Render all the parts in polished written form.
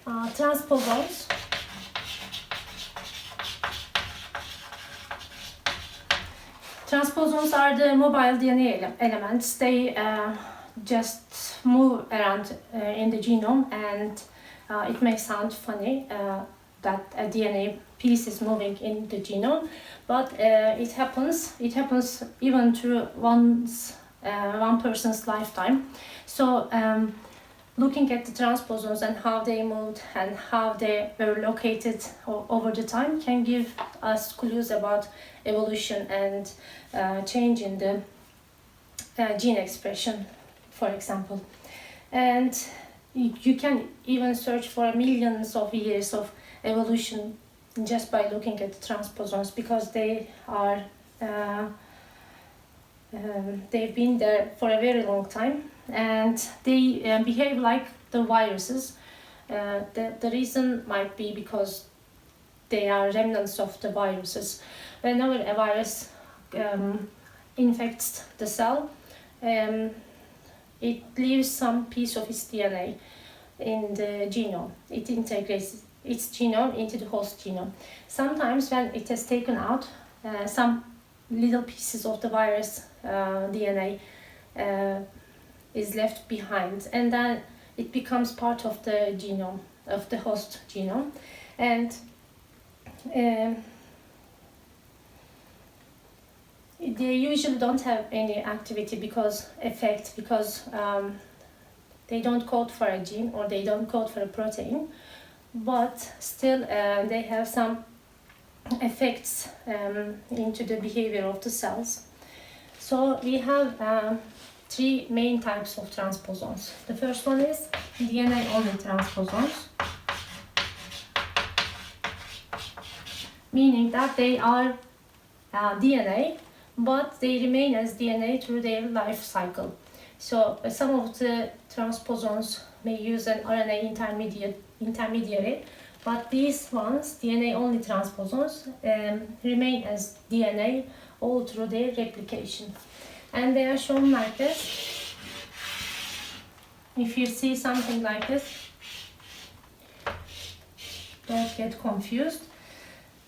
Transposons. Transposons are the mobile DNA elements. They just move around in the genome, and it may sound funny that a DNA piece is moving in the genome, but it happens even through one person's lifetime. So looking at the transposons and how they moved and how they were located over the time can give us clues about evolution and change in the gene expression, for example. And you can even search for millions of years of evolution just by looking at the transposons, because they are they've been there for a very long time, and they behave like the viruses. The reason might be because they are remnants of the viruses. Whenever a virus infects the cell, it leaves some piece of its DNA in the genome. It integrates its genome into the host genome. Sometimes when it has taken out, some little pieces of the virus DNA is left behind, and then it becomes part of the genome, of the host genome. And they usually don't have any activity because they don't code for a gene or they don't code for a protein, but still they have some effects into the behavior of the cells. So we have three main types of transposons. The first one is DNA-only transposons, meaning that they are DNA, but they remain as DNA through their life cycle. So some of the transposons may use an RNA intermediary, but these ones, DNA-only transposons, remain as DNA all through their replication. And they are shown like this. If you see something like this, don't get confused.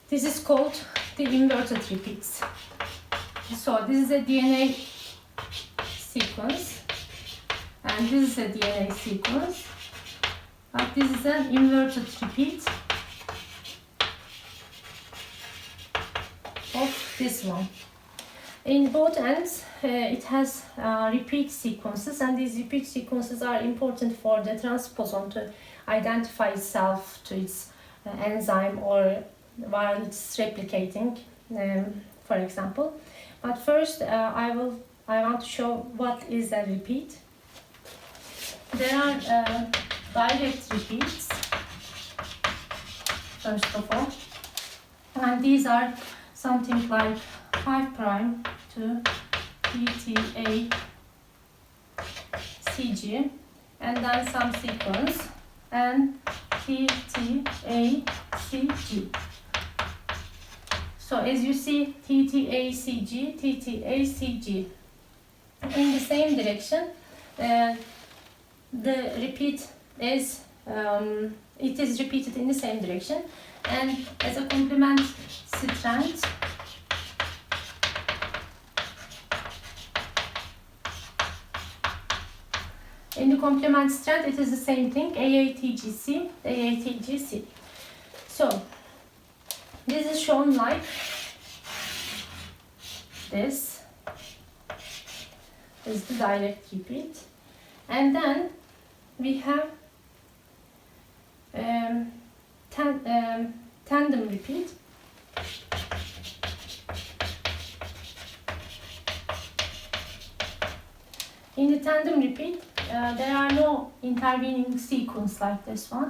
This is called the inverted repeats. So this is a DNA sequence, and this is a DNA sequence, but this is an inverted repeat of this one. In both ends, it has repeat sequences, and these repeat sequences are important for the transposon to identify itself to its enzyme or while it's replicating, for example. But first, I want to show what is a repeat. There are direct repeats, first of all, and these are something like 5' to TTA CG, and then some sequence, and TTA CG. So as you see, TTA CG, TTA CG in the same direction. The repeat is it is repeated in the same direction, and as a complement strand, in the complement strand it is the same thing, AATGC, AATGC. So this is shown like this is the direct repeat, and then we have tandem repeat. In the tandem repeat, there are no intervening sequence like this one.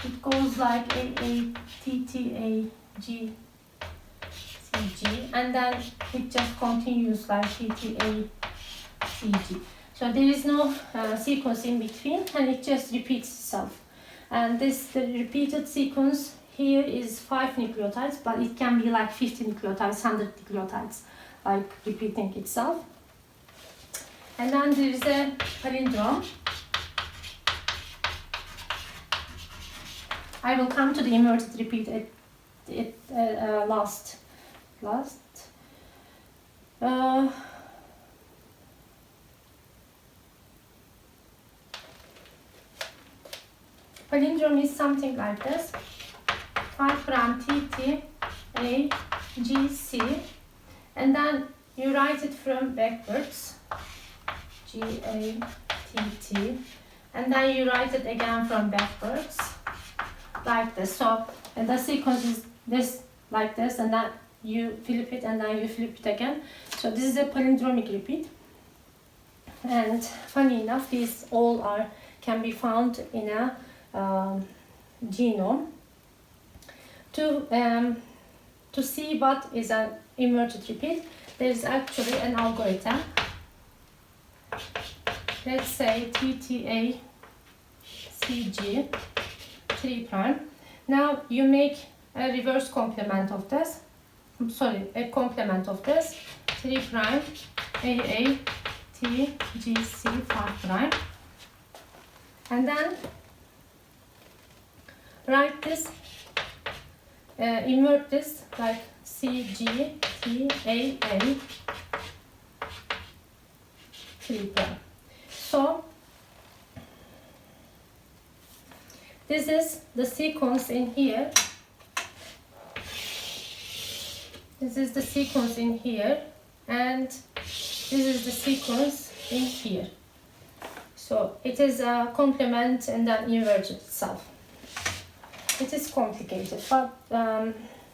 It goes like AATTAGCG, and then it just continues like TTACG. So there is no sequence in between, and it just repeats itself. And the repeated sequence here is 5 nucleotides, but it can be like 50 nucleotides, 100 nucleotides, like repeating itself. And then there is a palindrome. I will come to the inverted repeat last. Palindrome is something like this: 5' TT A G C, and then you write it from backwards, G A T T, and then you write it again from backwards, like this. So the sequence is this, like this, and then you flip it, and then you flip it again. So this is a palindromic repeat. And funny enough, these all can be found in a genome. To see what is an inverted repeat, there is actually an algorithm. Let's say TTA CG 3'. Now you make a reverse complement of this. A complement of this 3' AA T G C 5', and then write this, invert this like CG T A A 3'. So this is the sequence in here. This is the sequence in here, and this is the sequence in here. So it is a complement and then inverted itself. It is complicated, but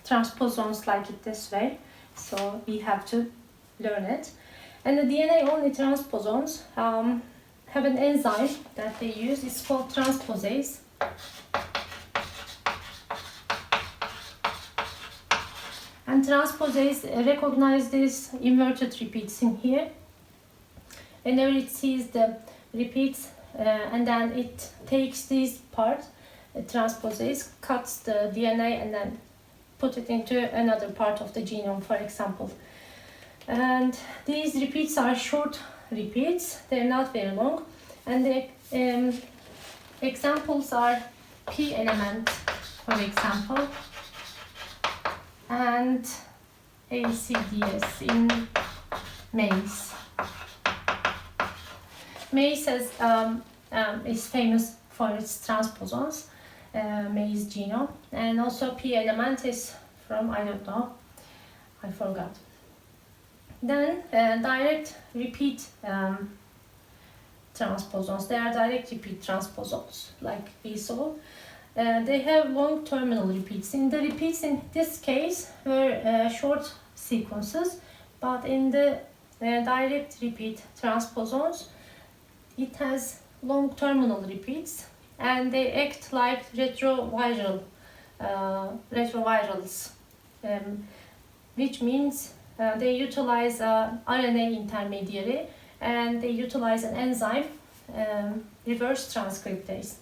transposons like it this way, so we have to learn it. And the DNA-only transposons have an enzyme that they use. It's called transposase. And transposase recognize these inverted repeats in here. Whenever it sees the repeats, and then it takes this part, the transposase cuts the DNA and then put it into another part of the genome, for example. And these repeats are short repeats, they're not very long. And the examples are P element, for example, and ACDS in maize. Maize is famous for its transposons, maize genome, and also P element is from, I don't know, I forgot. Then direct repeat transposons. They are direct repeat transposons, like we saw. They have long terminal repeats. In the repeats in this case were short sequences, but in the direct repeat transposons, it has long terminal repeats, and they act like retrovirals, which means they utilize RNA intermediary, and they utilize an enzyme, reverse transcriptase.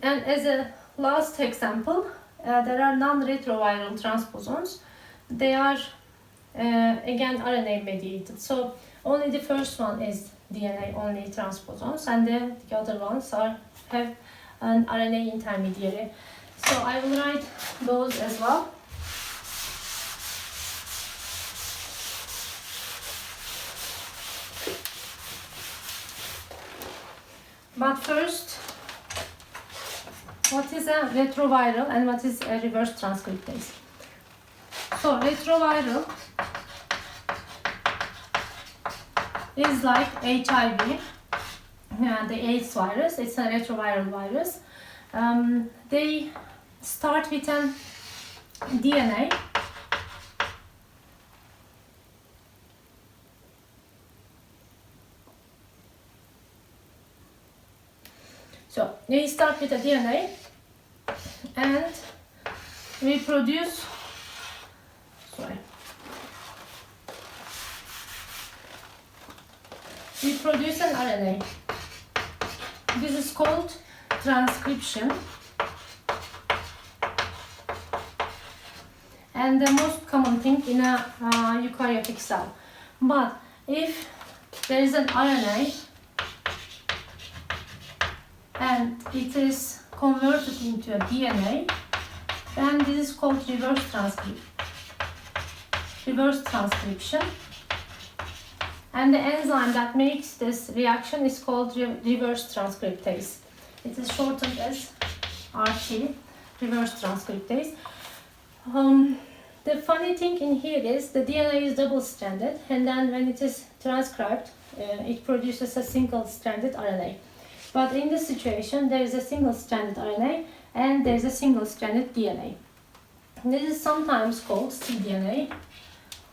And as a last example, there are non-retroviral transposons. They are again RNA mediated. So only the first one is DNA-only transposons, and the other ones have an RNA intermediary. So I will write those as well. But first, what is a retroviral and what is a reverse transcriptase? So retroviral is like HIV, the AIDS virus. It's a retroviral virus. They start with an DNA. So they start with a DNA and we produce, an RNA. This is called transcription. And the most common thing in a eukaryotic cell. But if there is an RNA and it is converted into a DNA, then this is called reverse transcription. And the enzyme that makes this reaction is called reverse transcriptase. It is shortened as RT, reverse transcriptase. The funny thing in here is the DNA is double-stranded, and then when it is transcribed, it produces a single-stranded RNA. But in this situation, there is a single-stranded RNA and there is a single-stranded DNA. This is sometimes called cDNA,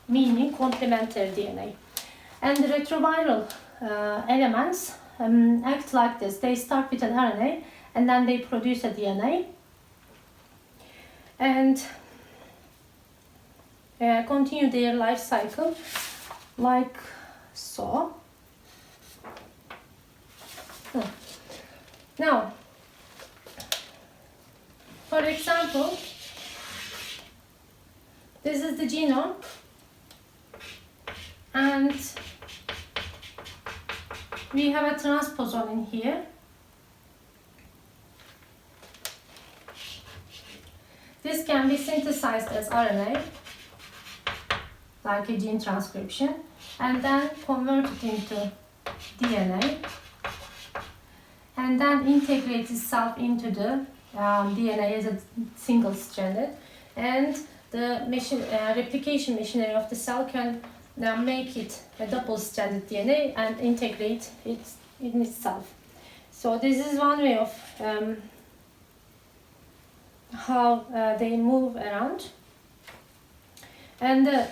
meaning complementary DNA. And the retroviral elements act like this. They start with an RNA and then they produce a DNA and continue their life cycle like so. Now, for example, this is the genome, and we have a transposon in here. This can be synthesized as RNA, like a gene transcription, and then converted into DNA, and then integrate itself into the DNA as a single-stranded, and the replication machinery of the cell can now make it a double-stranded DNA and integrate it in itself. So this is one way of how they move around. And the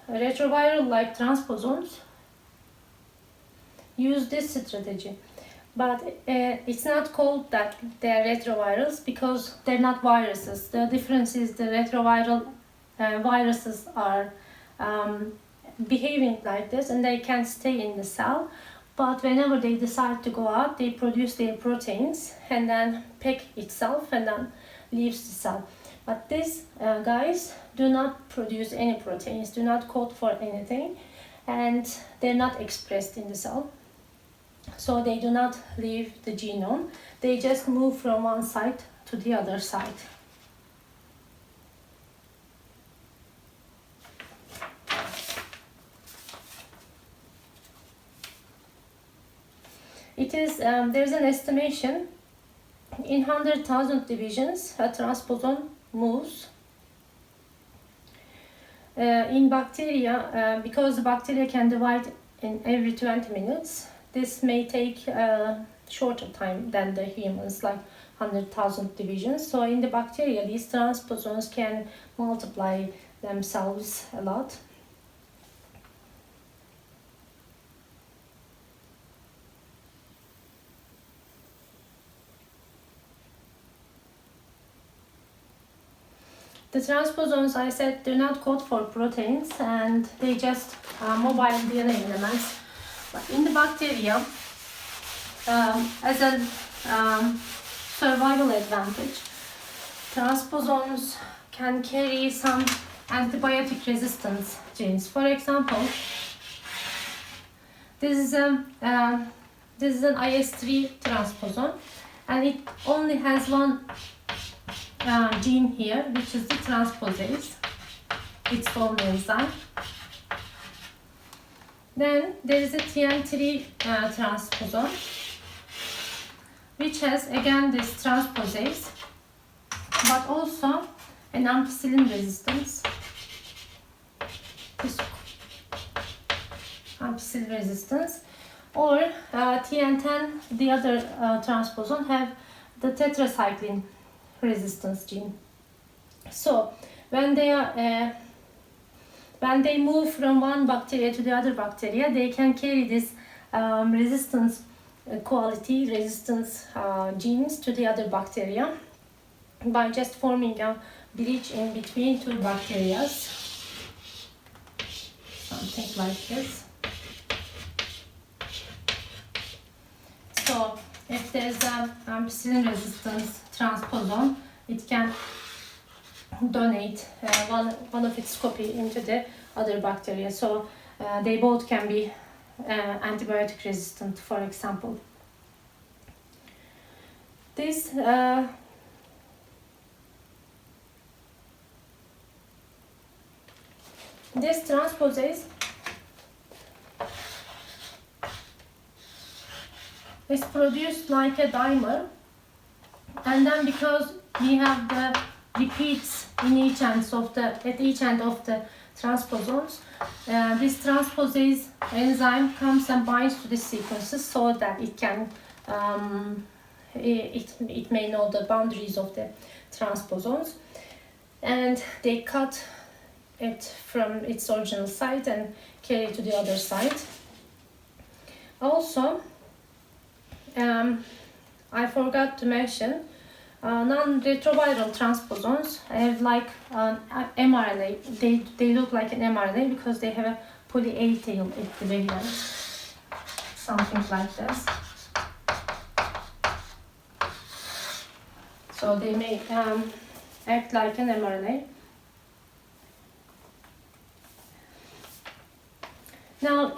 retroviral-like transposons use this strategy. But it's not called that they are retrovirals because they're not viruses. The difference is the retroviral viruses are behaving like this and they can stay in the cell. But whenever they decide to go out, they produce their proteins and then pack itself and then leaves the cell. But these guys do not produce any proteins, do not code for anything, and they're not expressed in the cell. So they do not leave the genome, they just move from one site to the other site. It is, there's an estimation, in 100,000 divisions a transposon moves. In bacteria, because the bacteria can divide in every 20 minutes, this may take a shorter time than the humans, like 100,000 divisions. So in the bacteria, these transposons can multiply themselves a lot. The transposons, I said, do not code for proteins and they just mobile DNA elements. But in the bacteria, as a survival advantage, transposons can carry some antibiotic resistance genes. For example, this is an IS3 transposon, and it only has one gene here, which is the transposase, its own enzyme. Then there is a TN3 transposon, which has again this transposase, but also an ampicillin resistance. This ampicillin resistance, or TN10, the other transposon, have the tetracycline resistance gene. So when they move from one bacteria to the other bacteria, they can carry this resistance genes to the other bacteria by just forming a bridge in between two bacteria, something like this. So if there's an ampicillin resistance transposon, it can donate one of its copy into the other bacteria. So they both can be antibiotic resistant, for example. this this transposase is produced like a dimer, and then because we have the repeats in each end of the at each end of the transposons, this transposase enzyme comes and binds to the sequences so that it can it may know the boundaries of the transposons, and they cut it from its original site and carry it to the other site. Also, I forgot to mention non-retroviral transposons have like mRNA. They look like an mRNA because they have a poly-A tail at the very end, something like this. So they may act like an mRNA. Now,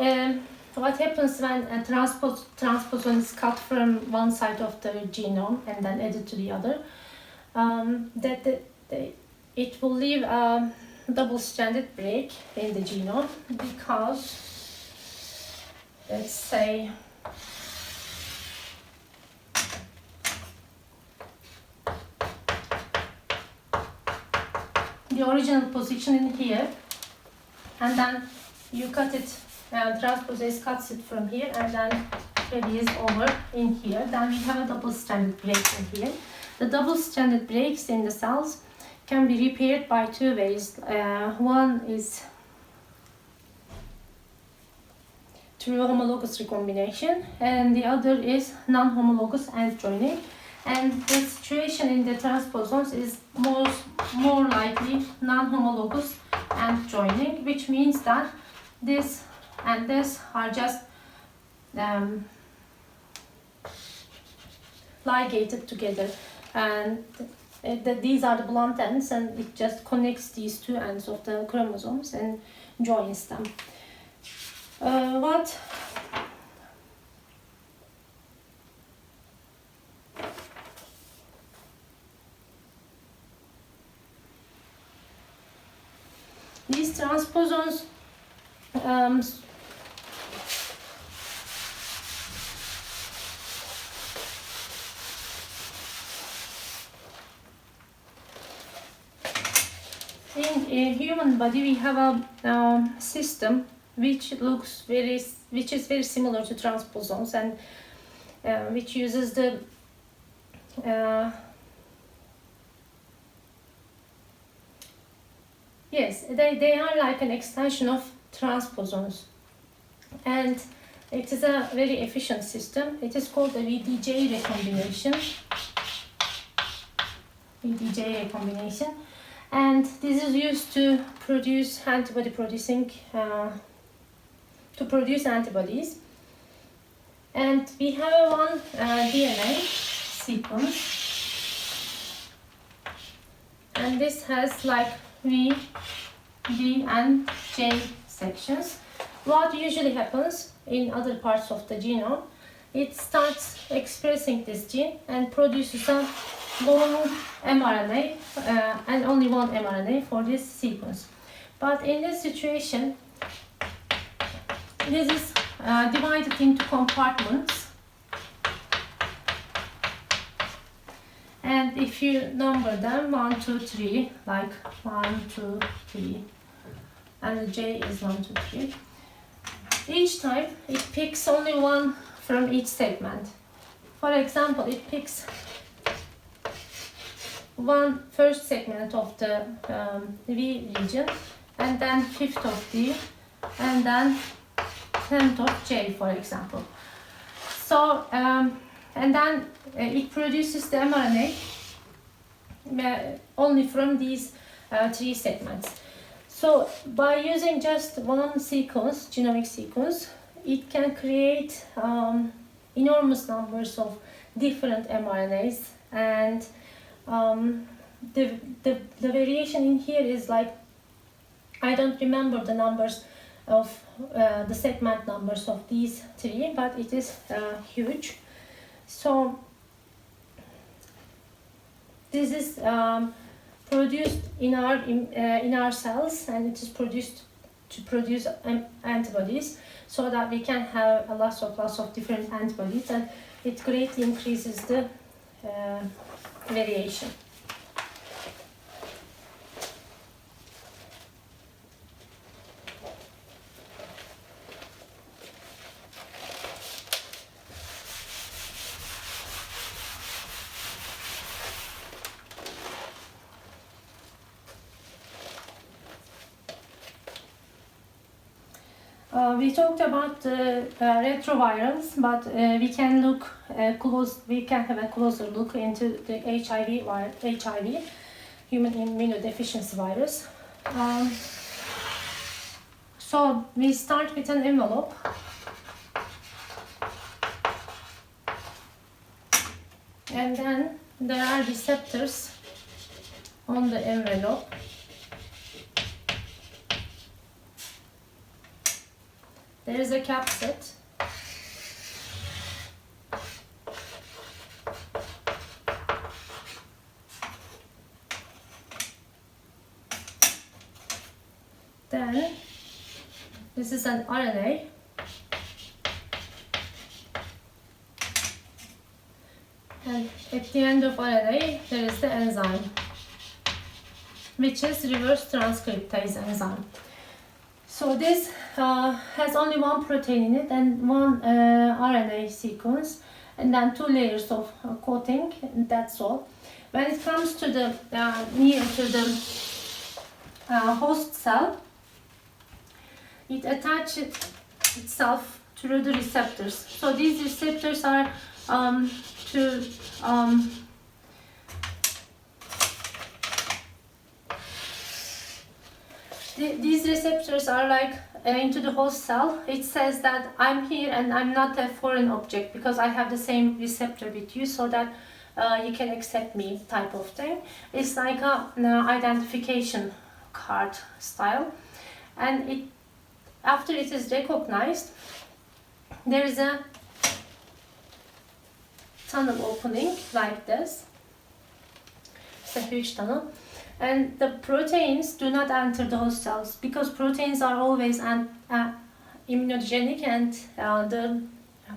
what happens when a transposon is cut from one side of the genome and then added to the other? It will leave a double-stranded break in the genome because, let's say, the original position in here, and then you cut it. Transposase cuts it from here and then carries over in here. Then we have a double-stranded break in here. The double-stranded breaks in the cells can be repaired by two ways. One is through homologous recombination, and the other is non-homologous end joining. And the situation in the transposons is more likely non-homologous end joining, which means that this and this are just ligated together, and these are the blunt ends, and it just connects these two ends of the chromosomes and joins them. These transposons in a human body we have a system which is very similar to transposons, and which uses the yes, they are like an extension of transposons, and it is a very efficient system. It is called the VDJ recombination. And this is used to produce antibodies. And we have one DNA sequence, and this has like V, D, and J sections. What usually happens in other parts of the genome, it starts expressing this gene and produces a long mRNA, and only one mRNA for this sequence. But in this situation, this is divided into compartments, and if you number them 1, 2, 3, like 1, 2, 3, and the J is 1, 2, 3. Each time it picks only one from each segment. For example, it picks one first segment of the V region, and then fifth of D, and then 10th of J, for example. So, and then it produces the mRNA only from these three segments. So, by using just one sequence, genomic sequence, it can create enormous numbers of different mRNAs, and the variation in here is like, I don't remember the numbers of the segment numbers of these three, but it is huge. So this is produced in our cells, and it is produced to produce antibodies, so that we can have a lots of different antibodies, and it greatly increases the variation. We talked about retrovirals, but we can look We can have a closer look into the HIV, human immunodeficiency virus. So we start with an envelope. And then there are receptors on the envelope. There is a capsid. Then this is an RNA. And at the end of RNA, there is the enzyme, which is reverse transcriptase enzyme. So this has only one protein in it and one RNA sequence, and then 2 layers of coating, and that's all. When it comes to the near to the host cell, it attaches itself through the receptors. So these receptors are these receptors are like into the host cell. It says that I'm here and I'm not a foreign object because I have the same receptor with you, so that you can accept me, type of thing. It's like an identification card style. And after it is recognized, there is a tunnel opening like this. It's a huge tunnel. And the proteins do not enter the host cells because proteins are always immunogenic, and the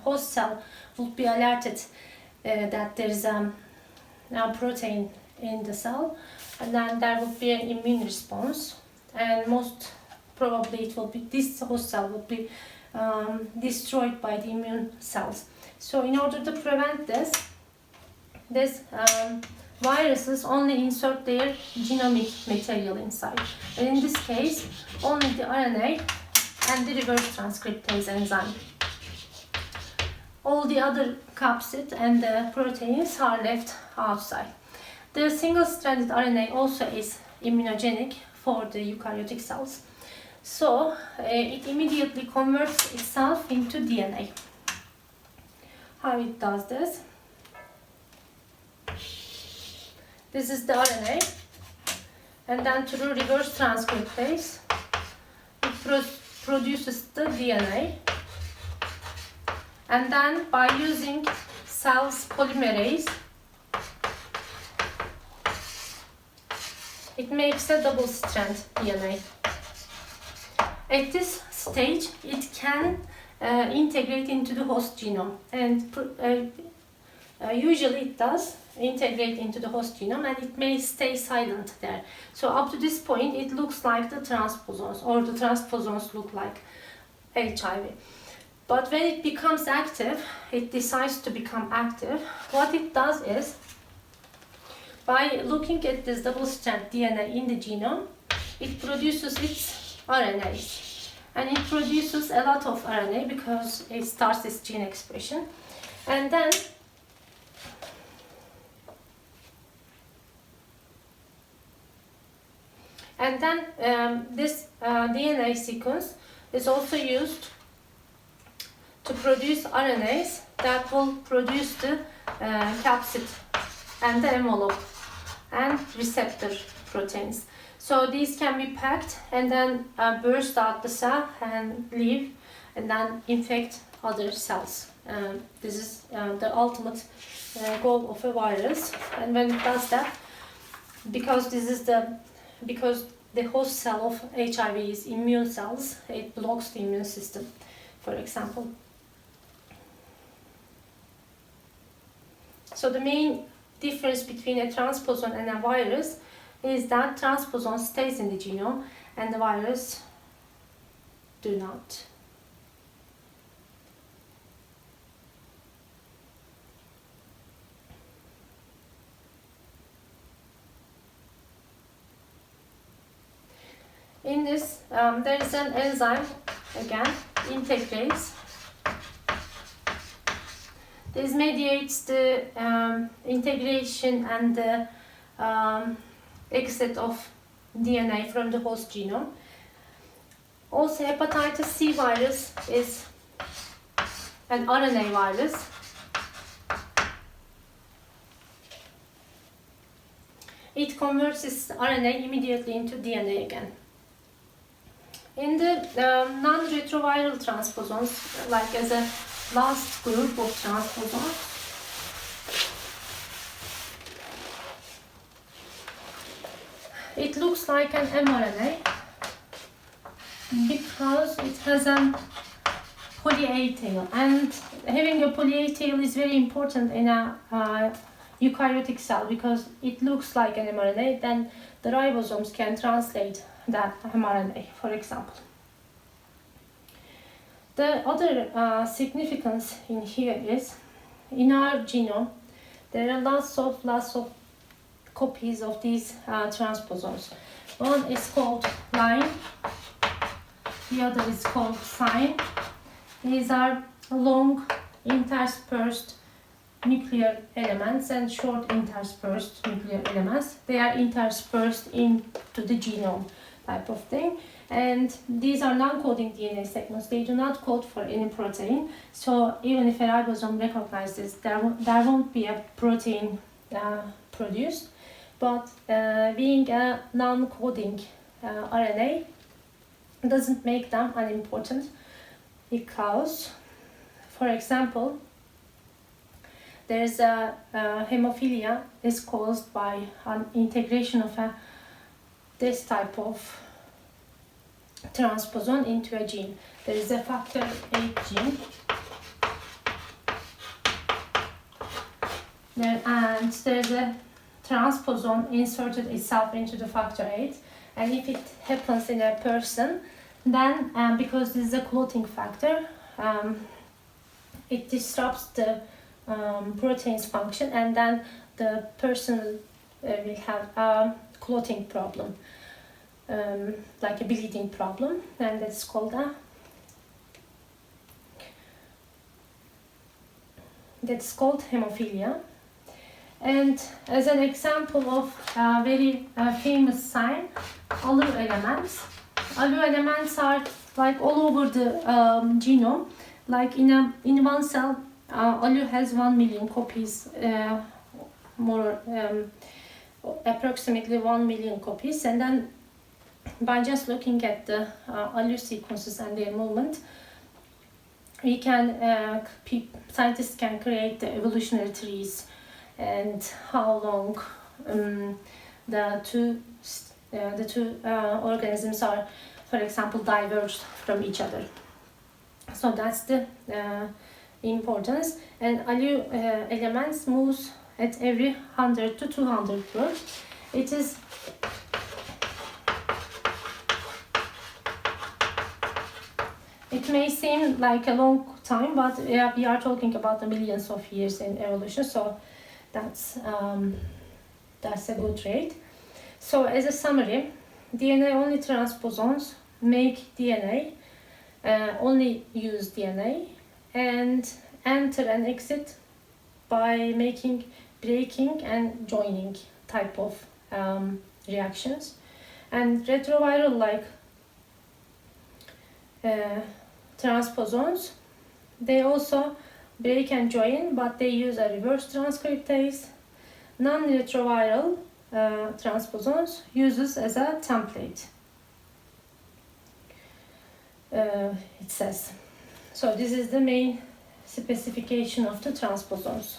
host cell will be alerted that there is a protein in the cell, and then there will be an immune response, and most probably this host cell will be destroyed by the immune cells. So in order to prevent this viruses only insert their genomic material inside. And in this case, only the RNA and the reverse transcriptase enzyme. All the other capsid and the proteins are left outside. The single-stranded RNA also is immunogenic for the eukaryotic cells. So it immediately converts itself into DNA. How it does this? This is the RNA, and then through reverse transcriptase, it produces the DNA, and then by using cells polymerase, it makes a double-strand DNA. At this stage, it can integrate into the host genome, and usually it does integrate into the host genome, and it may stay silent there. So up to this point, it looks like the transposons, or the transposons look like HIV. But when it becomes active, it decides to become active. What it does is, by looking at this double-strand DNA in the genome, it produces its RNAs. And it produces a lot of RNA because it starts its gene expression. And then this DNA sequence is also used to produce RNAs that will produce the capsid and the envelope and receptor proteins. So these can be packed and then burst out the cell and leave, and then infect other cells. This is the ultimate goal of a virus, and when it does that, because the host cell of HIV is immune cells, it blocks the immune system, for example. So the main difference between a transposon and a virus is that transposon stays in the genome and the virus do not. In this, there is an enzyme, again, integrase. This mediates the integration and the exit of DNA from the host genome. Also, hepatitis C virus is an RNA virus. It converts its RNA immediately into DNA again. In the non-retroviral transposons, like as a last group of transposons, it looks like an mRNA because it has a poly-A tail, and having a poly-A tail is very important in a eukaryotic cell because it looks like an mRNA. Then the ribosomes can translate that mRNA, for example. The other significance in here is, in our genome, there are lots of copies of these transposons. One is called line, the other is called sign. These are long interspersed nuclear elements and short interspersed nuclear elements. They are interspersed into the genome type of thing, and these are non-coding DNA segments. They do not code for any protein, so even if a ribosome recognizes, there won't be a protein produced. But being a non-coding RNA doesn't make them unimportant, because, for example, there's a hemophilia is caused by an integration of this type of transposon into a gene. There is a factor 8 gene, and there's a transposon inserted itself into the factor 8, and if it happens in a person, then because this is a clotting factor, it disrupts the protein's function, and then the person will have a clotting problem, like a bleeding problem, and that's called hemophilia. And as an example of a very famous sign, alu elements. Alu elements are like all over the genome. Like in one cell, alu has 1 million copies, approximately 1 million copies, and then by just looking at the alu sequences and their movement, we can scientists can create the evolutionary trees and how long the two organisms are, for example, diverged from each other. So that's the importance. And alu elements moves at every 100 to 200 words. It may seem like a long time, but we are talking about the millions of years in evolution, so that's a good rate. So as a summary, DNA-only transposons make DNA, only use DNA, and enter and exit by making breaking and joining type of reactions. And retroviral-like transposons, they also break and join, but they use a reverse transcriptase. Non-retroviral transposons uses as a template, it says. So this is the main specification of the transposons.